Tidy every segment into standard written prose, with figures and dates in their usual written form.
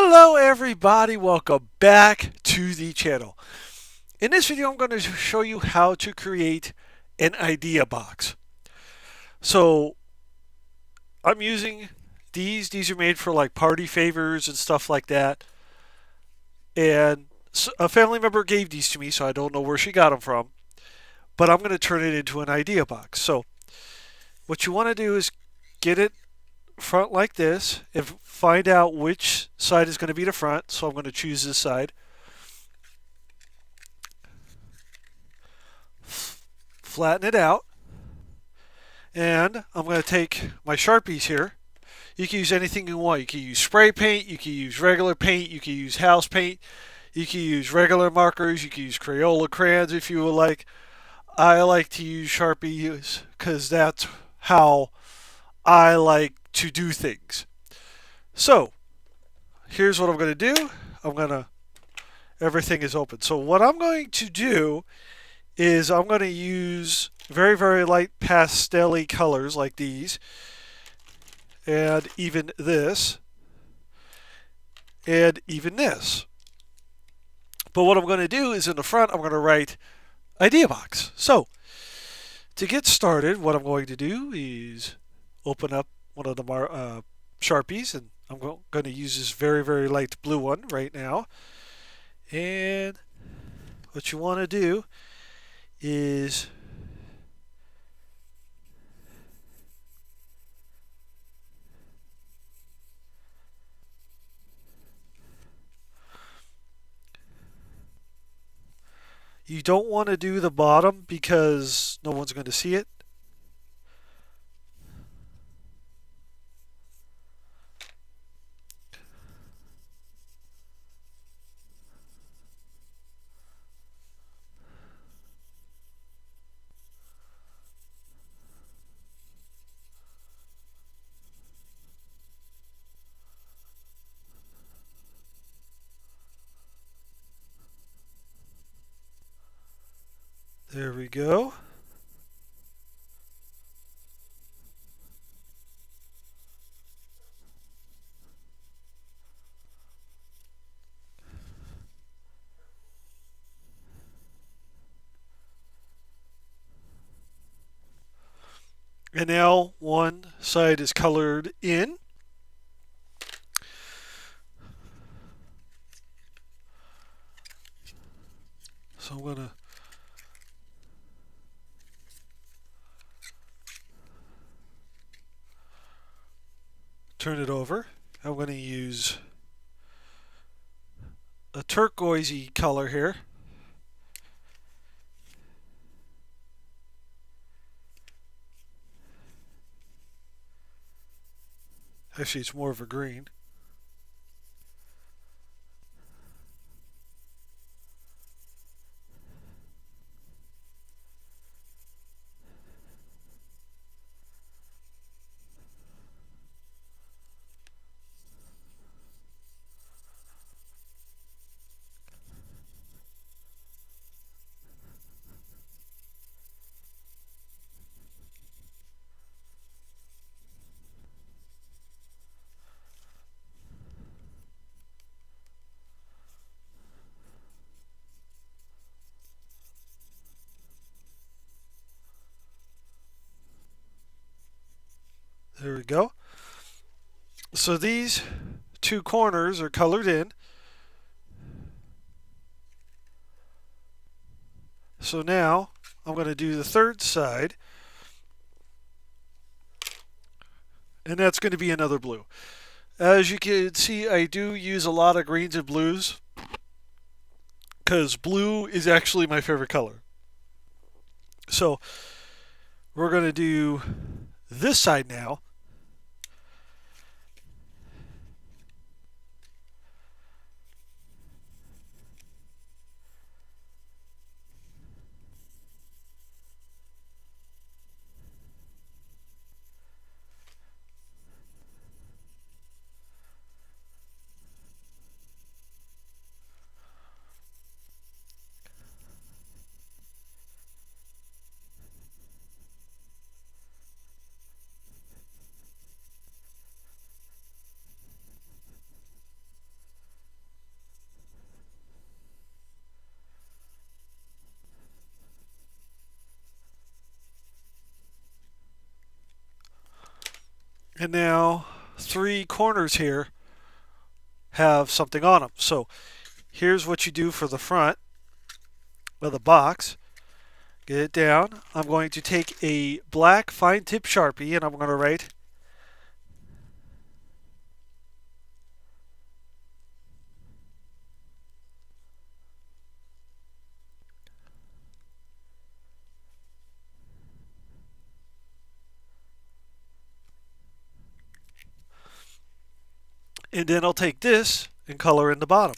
Hello everybody, welcome back to the channel. In this video I'm going to show you how to create an idea box. So I'm using these are made for like party favors and stuff like that. And a family member gave these to me, so I don't know where she got them from. But I'm going to turn it into an idea box. So what you want to do is get it front like this and find out which side is going to be the front. So I'm going to choose this side. Flatten it out. And I'm going to take my Sharpies here. You can use anything you want. You can use spray paint, you can use regular paint, you can use house paint, you can use regular markers, you can use Crayola crayons if you would like. I like to use Sharpies because that's how I like to do things. So, here's what I'm going to do. Everything is open. So what I'm going to do is I'm going to use very, very light pastel-y colors like these, and even this, and even this. But what I'm going to do is in the front, I'm going to write idea box. So to get started, what I'm going to do is open up one of the Sharpies, and I'm going to use this very, very light blue one right now. And what you want to do is you don't want to do the bottom because no one's going to see it. There we go. And now one side is colored in. So I'm going to turn it over. I'm going to use a turquoisey color here. Actually, it's more of a green. There we go. So these two corners are colored in. So now I'm going to do the third side. And that's going to be another blue. As you can see, I do use a lot of greens and blues because blue is actually my favorite color. So we're going to do this side now. And now 3 corners here have something on them. So here's what you do for the front of the box. Get it down. I'm going to take a black fine tip Sharpie and I'm going to write and then I'll take this and color in the bottom.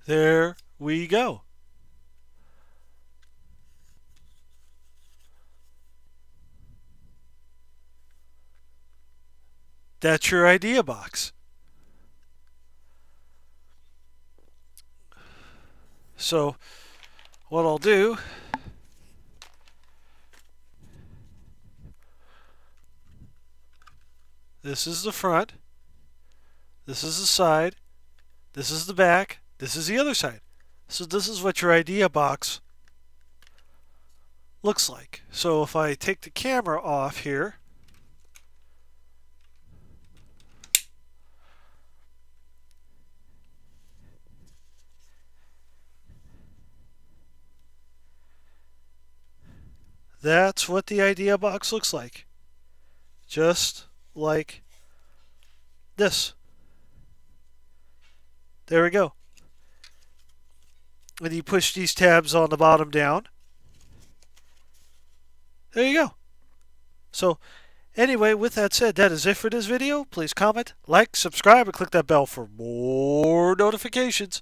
There we go. That's your idea box. So what I'll do, this is the front, this is the side, this is the back, this is the other side. So this is what your idea box looks like. So if I take the camera off here, that's what the idea box looks like. Just like this. There we go. And you push these tabs on the bottom down. There you go. So anyway, with that said, that is it for this video. Please comment, like, subscribe, and click that bell for more notifications.